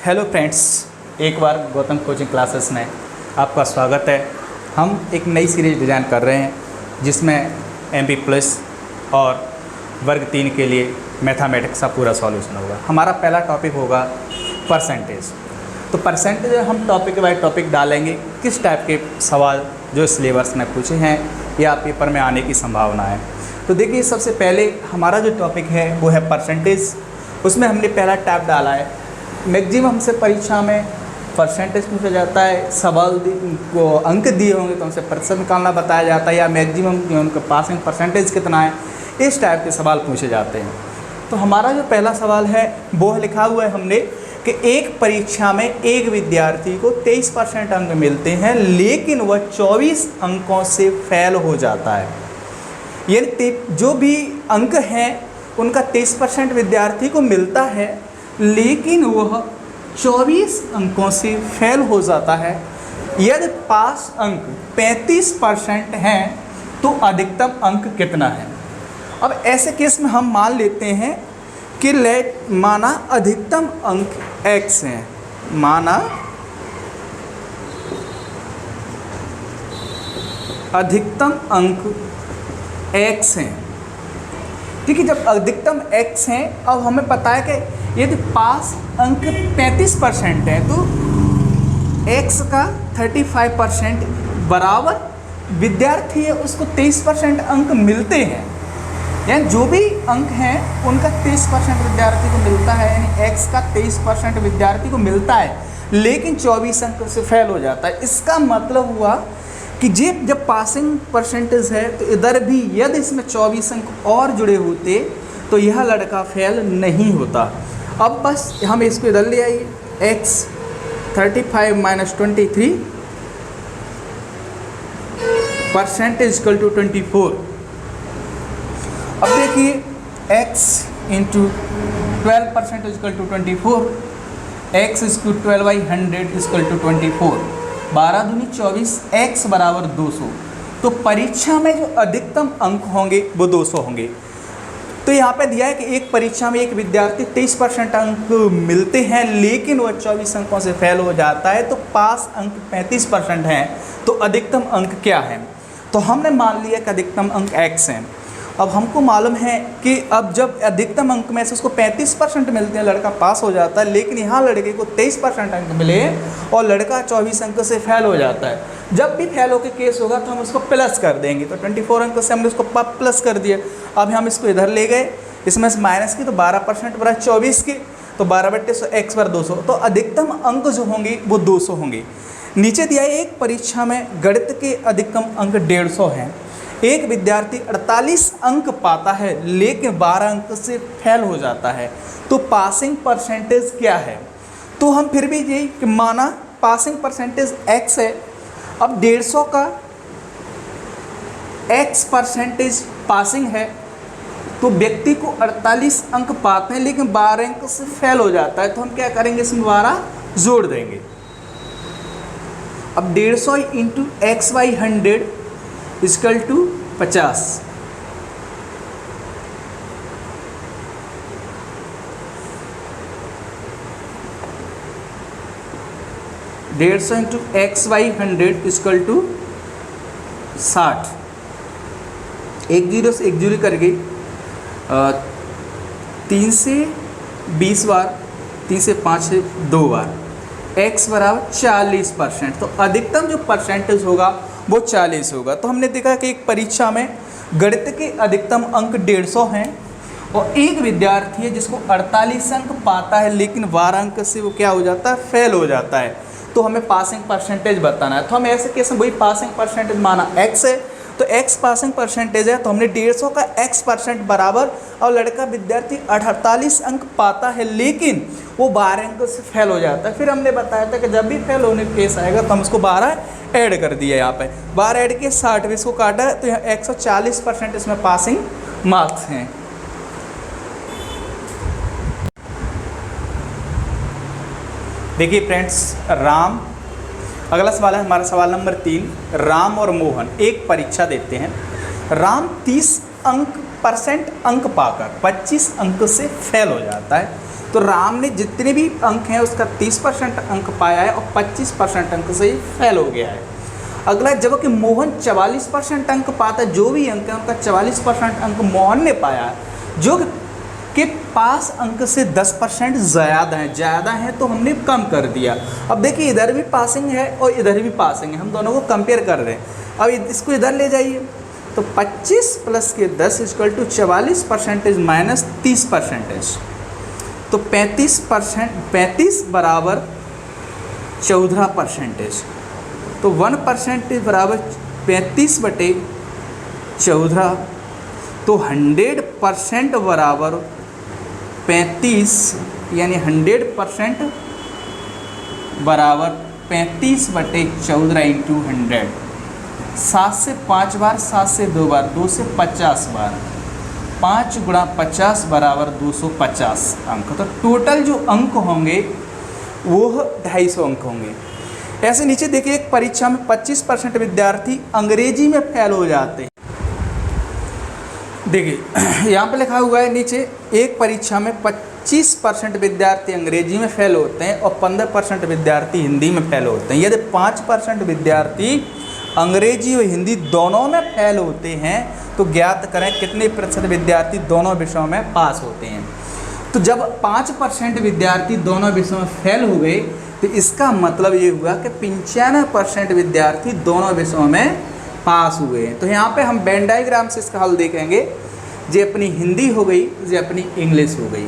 Hello friends, एक बार Gautam coaching classes में आपका स्वागत है। हम एक नई सीरीज डिज़ाइन कर रहे हैं जिसमें MP प्लस और वर्ग 3 के लिए मैथमेटिक्स का पूरा सॉल्यूशन होगा। हमारा पहला टॉपिक होगा परसेंटेज। तो परसेंटेज हम टॉपिक बाय टॉपिक डालेंगे, किस टाइप के सवाल जो सिलेबस में पूछे हैं या पेपर में आने की संभावना है। तो देखिए, सबसे पहले हमारा जो टॉपिक है वो है परसेंटेज। उसमें हमने पहला टैब डाला है मैक्सिमम हमसे परीक्षा में परसेंटेज पूछा जाता है। सवाल को अंक दिए होंगे तो हमसे प्रतिशत निकालना बताया जाता है या मैक्सिमम उनका पासिंग परसेंटेज कितना है, इस टाइप के सवाल पूछे जाते हैं। तो हमारा जो पहला सवाल है वो लिखा हुआ है हमने कि एक परीक्षा में एक विद्यार्थी को 23% अंक मिलते हैं लेकिन वह 24 अंकों से फेल हो जाता है। यानी जो भी अंक हैं उनका 23% विद्यार्थी को मिलता है लेकिन वह 24 अंकों से फेल हो जाता है। यदि पास अंक 35% हैं तो अधिकतम अंक कितना है। अब ऐसे केस में हम मान लेते हैं कि माना अधिकतम अंक x हैं, माना अधिकतम अंक x हैं। ठीक है, जब अधिकतम x हैं, अब हमें पता है कि यदि पास अंक 35% है तो x का 35% बराबर विद्यार्थी है उसको 23% अंक मिलते हैं। यानी जो भी अंक हैं उनका 23% विद्यार्थी को मिलता है, यानी x का 23% विद्यार्थी को मिलता है लेकिन 24 अंक से फेल हो जाता है। इसका मतलब हुआ कि जब पासिंग परसेंटेज है तो इधर भी यदि इसमें 24 अंक और जुड़े होते तो यह लड़का फेल नहीं होता। अब बस हम इसको इधर ले आइए, x 35 - 23 परसेंटेज इक्वल टू 24। अब देखिए x × 12% इक्वल टू 24, x इसको 12/100 इक्वल टू 24, 12 दूनी 24, x बराबर 200। तो परीक्षा में जो अधिकतम अंक होंगे वो 200 होंगे। तो यहाँ पे दिया है कि एक परीक्षा में एक विद्यार्थी 23% अंक मिलते हैं लेकिन वह 24 अंकों से फेल हो जाता है। तो पास अंक 35% हैं तो अधिकतम अंक क्या है। तो हमने मान लिया कि अधिकतम अंक x हैं। अब हमको मालूम है कि अब जब अधिकतम अंक में से उसको 35% मिलते हैं लड़का पास हो जाता है, लेकिन यहाँ लड़के को 23% अंक मिले और लड़का 24 अंक से फेल हो जाता है। जब भी फेल होकर केस होगा तो हम उसको प्लस कर देंगे। तो 24 अंक से हमने उसको प्लस कर दिया। अब हम इसको इधर ले गए, इसमें से माइनस की तो 12% बराबर 24 के, तो 12/100 x = 200। तो अधिकतम अंक जो होंगे वो 200 होंगे। नीचे दिया है एक परीक्षा में गणित के अधिकतम अंक 150 हैं। एक विद्यार्थी 48 अंक पाता है लेकिन 12 अंक से फेल हो जाता है, तो पासिंग परसेंटेज क्या है। तो हम फिर भी यही कि माना पासिंग परसेंटेज x है। अब 150 का x परसेंटेज पासिंग है तो व्यक्ति को 48 अंक पाते हैं लेकिन 12 अंक से फेल हो जाता है। तो हम क्या करेंगे, इसमें 12 जोड़ देंगे। अब 150 × x/100 इक्वल टू 50। डेढ़ सौ इंटू x/100 इक्वल टू 60। एक जीरो से एक जीरो करके 3 से 20 बार, 3 से 5 से 2 बार, x बराबर 40%। तो अधिकतम जो परसेंटेज होगा वो 40 होगा। तो हमने देखा कि एक परीक्षा में गणित के अधिकतम अंक 150 हैं और एक विद्यार्थी है जिसको 48 अंक पाता है लेकिन 12 अंक से वो क्या हो जाता है, फेल हो जाता है। तो हमें पासिंग परसेंटेज बताना है। तो हम ऐसे केस में वही पासिंग परसेंटेज माना x है, तो x पासिंग परसेंटेज है तो हमने 150 का x% बराबर, और लड़का विद्यार्थी 48 अंक पाता है लेकिन वो 12 अंक से फेल हो जाता है। फिर हमने बताया था कि जब भी फेल होने का केस आएगा तो हम उसको 12 ऐड कर दिया। यहाँ पे 12 ऐड किए, 60 इसको काटा है तो यहाँ 140% इसमें पासिंग मार्क्स हैं। देखिए फ्रेंड्स, राम, अगला सवाल है हमारा सवाल नंबर 3। राम और मोहन एक परीक्षा देते हैं। राम 30% अंक पाकर 25 अंक से फेल हो जाता है। तो राम ने जितने भी अंक हैं उसका 30% अंक पाया है और 25% अंक से फेल हो गया है। अगला, जबकि मोहन 44% अंक पाता है, जो भी अंक है उनका 44% अंक मोहन ने पाया है, जो कि पास अंक से 10% ज़्यादा है तो हमने कम कर दिया। अब देखिए इधर भी पासिंग है और इधर भी पासिंग है, हम दोनों को कंपेयर कर रहे हैं। अब इसको इधर ले जाइए तो 25 प्लस के 10 इक्वल टू 44% माइनस 30%, तो 35 बराबर 14%, तो 1% बराबर 35/14, तो 100% बराबर 35, यानी 100% बराबर 35/14 इंटू 100। 7 से 5 बार, 7 से 2 बार, 2 से 50 बार, 5 गुणा 50 बराबर 250 अंक। तो टोटल जो अंक होंगे वो 250 अंक होंगे। ऐसे नीचे देखिए, एक परीक्षा में 25% विद्यार्थी अंग्रेजी में फेल हो जाते हैं। देखिए यहाँ पे लिखा हुआ है नीचे, एक परीक्षा में 25% विद्यार्थी अंग्रेजी में फेल होते हैं और 15% विद्यार्थी हिंदी में फेल होते हैं। यदि 5% विद्यार्थी अंग्रेजी और हिंदी दोनों में फेल होते हैं तो ज्ञात करें कितने प्रतिशत विद्यार्थी दोनों विषयों में पास होते हैं। तो जब 5% विद्यार्थी दोनों विषयों में फेल हो गए तो इसका मतलब ये हुआ कि 95% विद्यार्थी दोनों विषयों में पास हुए हैं। तो यहाँ पे हम वेन डायग्राम से इसका हल देखेंगे। जे अपनी हिंदी हो गई, जे अपनी इंग्लिश हो गई।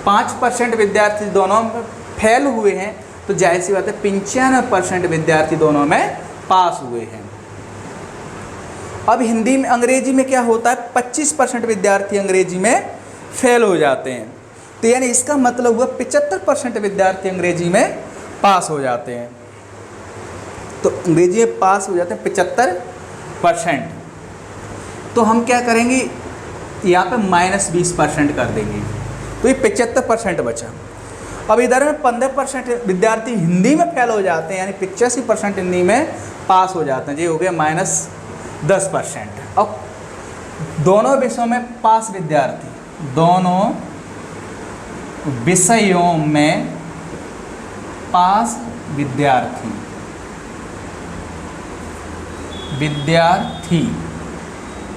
5% विद्यार्थी दोनों में फेल हुए हैं तो जाहिर सी बात है 95% विद्यार्थी दोनों में पास हुए हैं। अब हिंदी में, अंग्रेजी में क्या होता है, 25% विद्यार्थी अंग्रेजी में फेल हो जाते हैं। तो यानी इसका मतलब हुआ 75% विद्यार्थी अंग्रेजी में पास हो जाते हैं। तो अंग्रेजी में पास हो जाते हैं 75%। तो हम क्या करेंगे, यहाँ पे -20% कर देंगे तो ये 75% बचा। अब इधर में 15% विद्यार्थी हिंदी में फेल हो जाते हैं, यानी 85% हिंदी में पास हो जाते हैं। ये हो गया -10%। अब दोनों विषयों में पास विद्यार्थी, दोनों विषयों में पास विद्यार्थी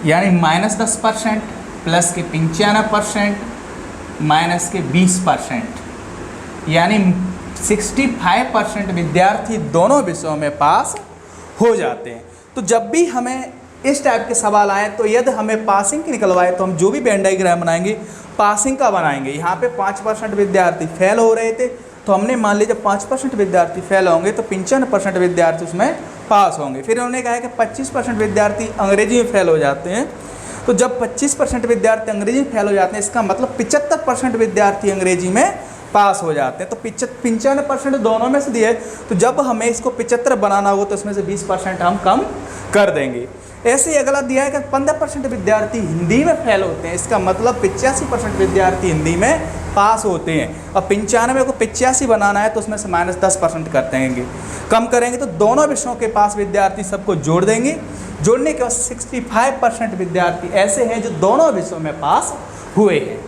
यानी -10% प्लस के 95% माइनस के 20%, यानी 65% विद्यार्थी दोनों विषयों में पास हो जाते हैं। तो जब भी हमें इस टाइप के सवाल आए तो यदि हमें पासिंग की निकलवाए तो हम जो भी वेन डायग्राम बनाएंगे पासिंग का बनाएंगे। यहाँ पे 5% विद्यार्थी फेल हो रहे थे तो हमने मान लीजिए 5% विद्यार्थी फेल होंगे तो 95% विद्यार्थी उसमें पास होंगे। फिर उन्होंने कहा कि 25% विद्यार्थी अंग्रेजी में फेल हो जाते हैं। तो जब 25% विद्यार्थी अंग्रेजी में फेल हो जाते हैं इसका मतलब 75% विद्यार्थी अंग्रेजी में पास हो जाते हैं। तो 95% दोनों में से दिए, तो जब हमें इसको 75 बनाना हो तो इसमें से 20% हम कम कर देंगे। ऐसे ही अगला दिया है कि 15% विद्यार्थी हिंदी में फेल होते हैं, इसका मतलब 85% विद्यार्थी हिंदी में पास होते हैं। और 95 को 85 बनाना है तो उसमें से -10% कर देंगे, कम करेंगे। तो दोनों विषयों के पास विद्यार्थी सबको जोड़ देंगे। जोड़ने के बाद 65% विद्यार्थी ऐसे हैं जो दोनों विषयों में पास हुए हैं।